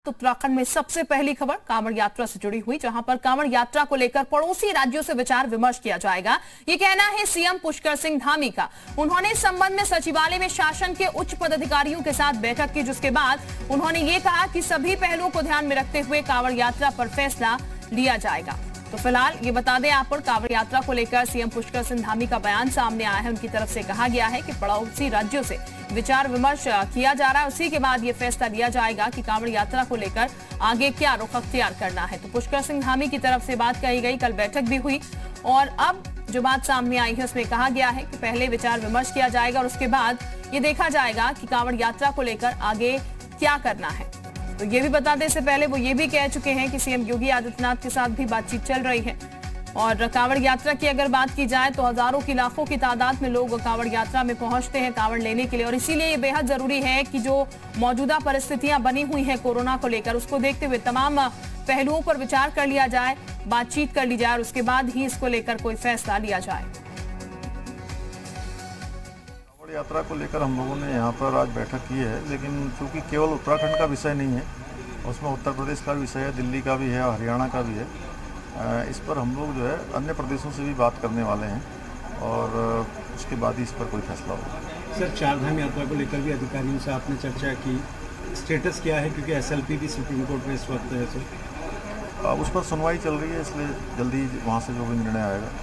उत्तराखंड में सबसे पहली खबर कांवड़ यात्रा से जुड़ी हुई, जहां पर कांवड़ यात्रा को लेकर पड़ोसी राज्यों से विचार विमर्श किया जाएगा। ये कहना है सीएम पुष्कर सिंह धामी का। उन्होंने इस संबंध में सचिवालय में शासन के उच्च पदाधिकारियों के साथ बैठक की, जिसके बाद उन्होंने ये कहा कि सभी पहलुओं को ध्यान में रखते हुए कांवड़ यात्रा पर फैसला लिया जाएगा। तो फिलहाल ये बता दें आप पर, कांवड़ यात्रा को लेकर सीएम पुष्कर सिंह धामी का बयान सामने आया है। उनकी तरफ से कहा गया है कि पड़ोसी राज्यों से विचार विमर्श किया जा रहा है, उसी के बाद ये फैसला लिया जाएगा कि कांवड़ यात्रा को लेकर आगे क्या रुख अख्तियार करना है। तो पुष्कर सिंह धामी की तरफ से बात कही गई, कल बैठक भी हुई और अब जो बात सामने आई है उसमें कहा गया है कि पहले विचार विमर्श किया जाएगा और उसके बाद ये देखा जाएगा कि कांवड़ यात्रा को लेकर आगे क्या करना है। तो ये भी बता दें, इससे पहले वो ये भी कह चुके हैं कि सीएम योगी आदित्यनाथ के साथ भी बातचीत चल रही है। और कांवड़ यात्रा की अगर बात की जाए तो हजारों की लाखों की तादाद में लोग कांवड़ यात्रा में पहुंचते हैं कांवड़ लेने के लिए, और इसीलिए ये बेहद जरूरी है कि जो मौजूदा परिस्थितियां बनी हुई हैं कोरोना को लेकर, उसको देखते हुए तमाम पहलुओं पर विचार कर लिया जाए, बातचीत कर ली जाए और उसके बाद ही इसको लेकर कोई फैसला लिया जाए। यात्रा को लेकर हम लोगों ने यहाँ पर आज बैठक की है, लेकिन चूंकि केवल उत्तराखंड का विषय नहीं है, उसमें उत्तर प्रदेश का विषय है, दिल्ली का भी है, हरियाणा का भी है। इस पर हम लोग जो है अन्य प्रदेशों से भी बात करने वाले हैं और उसके बाद ही इस पर कोई फैसला होगा। सर, चारधाम यात्रा को लेकर भी अधिकारियों से आपने चर्चा की, स्टेटस क्या है, क्योंकि एसएलपी भी सुप्रीम कोर्ट में इस वक्त है सर? उस पर सुनवाई चल रही है, इसलिए जल्दी वहाँ से जो भी निर्णय आएगा।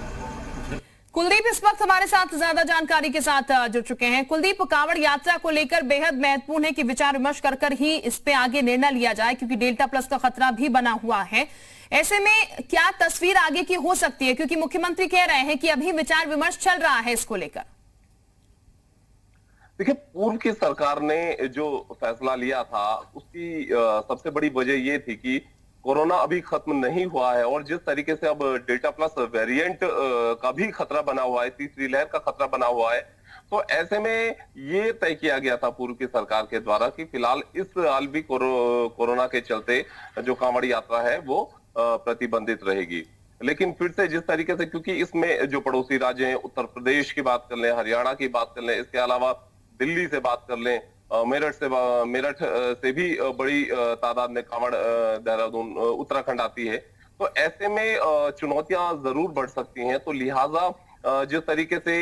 कुलदीप इस वक्त हमारे साथ ज्यादा जानकारी के साथ जुड़ चुके हैं। कुलदीप, कांवड़ यात्रा को लेकर बेहद महत्वपूर्ण है कि विचार विमर्श कर ही इस पे आगे निर्णय लिया जाए, क्योंकि डेल्टा प्लस का खतरा भी बना हुआ है। ऐसे में क्या तस्वीर आगे की हो सकती है, क्योंकि मुख्यमंत्री कह रहे हैं कि अभी विचार विमर्श चल रहा है इसको लेकर? देखिए, पूर्व की सरकार ने जो फैसला लिया था उसकी सबसे बड़ी वजह ये थी कि कोरोना अभी खत्म नहीं हुआ है और जिस तरीके से अब डेल्टा प्लस वेरिएंट का भी खतरा बना हुआ है, तीसरी लहर का खतरा बना हुआ है, तो ऐसे में ये तय किया गया था पूर्व की सरकार के द्वारा कि फिलहाल इस साल भी कोरोना के चलते जो कांवड़ यात्रा है वो प्रतिबंधित रहेगी। लेकिन फिर से जिस तरीके से, क्योंकि इसमें जो पड़ोसी राज्य हैं, उत्तर प्रदेश की बात कर लें, हरियाणा की बात कर लें, इसके अलावा दिल्ली से बात कर लें, मेरठ से भी बड़ी तादाद में कांवड़ देहरादून उत्तराखंड आती है, तो ऐसे में चुनौतियां जरूर बढ़ सकती हैं। तो लिहाजा जिस तरीके से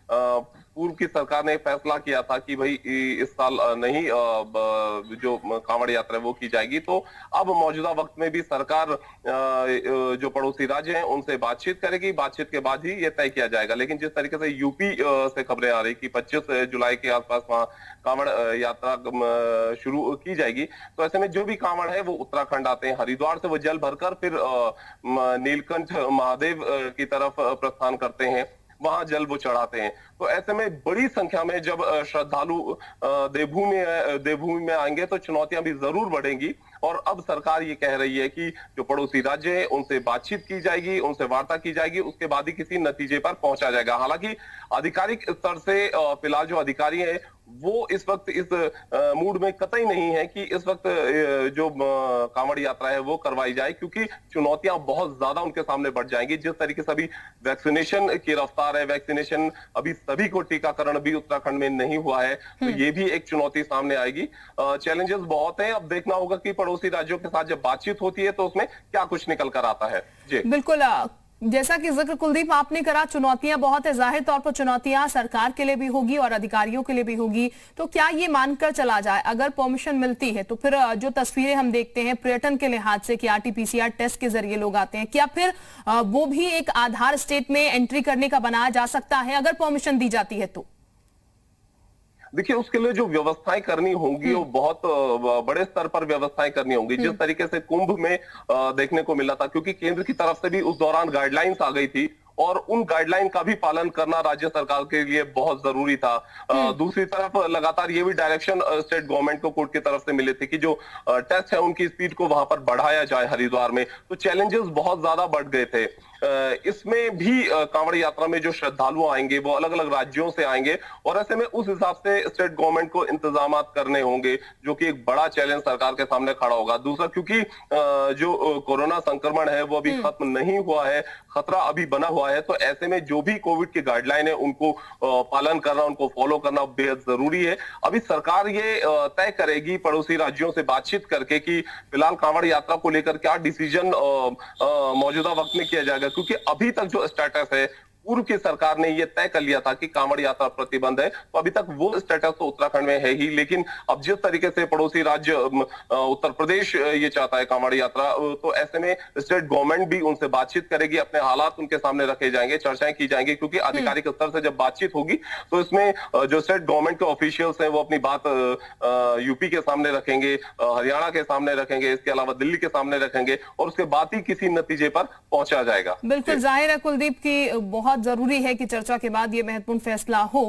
पूर्व की सरकार ने फैसला किया था कि भाई इस साल नहीं जो कांवड़ यात्रा वो की जाएगी, तो अब मौजूदा वक्त में भी सरकार जो पड़ोसी राज्य हैं उनसे बातचीत करेगी, बातचीत के बाद ही ये तय किया जाएगा। लेकिन जिस तरीके से यूपी से खबरें आ रही कि 25 जुलाई के आसपास वहां कांवड़ यात्रा शुरू की जाएगी, तो ऐसे में जो भी कांवड़ है वो उत्तराखंड आते हैं, हरिद्वार से वो जल भरकर फिर नीलकंठ महादेव की तरफ प्रस्थान करते हैं, वहां जल वो चढ़ाते हैं। तो ऐसे में बड़ी संख्या में जब श्रद्धालु देवभूमि में आएंगे तो चुनौतियां भी जरूर बढ़ेंगी। और अब सरकार ये कह रही है कि जो पड़ोसी राज्य है उनसे बातचीत की जाएगी, उनसे वार्ता की जाएगी, उसके बाद ही किसी नतीजे पर पहुंचा जाएगा। हालांकि आधिकारिक स्तर से फिलहाल जो अधिकारी हैं वो इस वक्त इस मूड में कतई नहीं है कि इस वक्त जो कांवड़ यात्रा है वो करवाई जाए, क्योंकि चुनौतियां बहुत ज्यादा उनके सामने बढ़ जाएंगी। जिस तरीके से अभी वैक्सीनेशन की रफ्तार है, वैक्सीनेशन अभी सभी को टीकाकरण भी उत्तराखंड में नहीं हुआ है, तो ये भी एक चुनौती सामने आएगी। चैलेंजेस बहुत हैं, अब देखना होगा कि पड़ोसी राज्यों के साथ जब बातचीत होती है तो उसमें क्या कुछ निकल कर आता है। जी बिल्कुल, जैसा कि जिक्र कुलदीप आपने करा, चुनौतियां बहुत है, जाहिर तौर पर चुनौतियां सरकार के लिए भी होगी और अधिकारियों के लिए भी होगी। तो क्या ये मानकर चला जाए, अगर परमिशन मिलती है तो फिर जो तस्वीरें हम देखते हैं पर्यटन के लिहाज से कि आरटीपीसीआर टेस्ट के जरिए लोग आते हैं, क्या फिर वो भी एक आधार स्टेट में एंट्री करने का बनाया जा सकता है अगर परमिशन दी जाती है तो? देखिए, उसके लिए जो व्यवस्थाएं करनी होंगी वो बहुत बड़े स्तर पर व्यवस्थाएं करनी होंगी। जिस तरीके से कुंभ में देखने को मिला था, क्योंकि केंद्र की तरफ से भी उस दौरान गाइडलाइंस आ गई थी और उन गाइडलाइन का भी पालन करना राज्य सरकार के लिए बहुत जरूरी था। दूसरी तरफ लगातार ये भी डायरेक्शन स्टेट गवर्नमेंट को कोर्ट की तरफ से मिले थे कि जो टेस्ट है उनकी स्पीड को वहां पर बढ़ाया जाए हरिद्वार में। तो चैलेंजेस बहुत ज्यादा बढ़ गए थे। इसमें भी कांवड़ यात्रा में जो श्रद्धालु आएंगे वो अलग अलग राज्यों से आएंगे और ऐसे में उस हिसाब से स्टेट गवर्नमेंट को इंतजाम करने होंगे, जो कि एक बड़ा चैलेंज सरकार के सामने खड़ा होगा। दूसरा, क्योंकि जो कोरोना संक्रमण है वो अभी खत्म नहीं हुआ है, खतरा अभी बना हुआ है, तो ऐसे में जो भी कोविड की गाइडलाइन है उनको पालन करना, उनको फॉलो करना बेहद जरूरी है। अभी सरकार ये तय करेगी पड़ोसी राज्यों से बातचीत करके कि फिलहाल कांवड़ यात्रा को लेकर क्या डिसीजन मौजूदा वक्त में किया जाएगा, क्योंकि अभी तक जो स्टेटस है, पूर्व की सरकार ने यह तय कर लिया था कि कांवड़ यात्रा प्रतिबंध है, तो अभी तक वो स्टेटस तो उत्तराखंड में है ही, लेकिन अब जिस तरीके से पड़ोसी राज्य उत्तर प्रदेश ये चाहता है कांवड़ यात्रा, तो ऐसे में स्टेट गवर्नमेंट भी उनसे बातचीत करेगी, अपने हालात उनके सामने रखे जाएंगे, चर्चाएं की जाएंगी, क्योंकि आधिकारिक स्तर से जब बातचीत होगी तो इसमें जो स्टेट गवर्नमेंट के ऑफिशियल्स हैं वो अपनी बात यूपी के सामने रखेंगे, हरियाणा के सामने रखेंगे, इसके अलावा दिल्ली के सामने रखेंगे और उसके बाद ही किसी नतीजे पर पहुंचा जाएगा। बिल्कुल जाहिर है कुलदीप की बहुत जरूरी है कि चर्चा के बाद ये महत्वपूर्ण फैसला हो।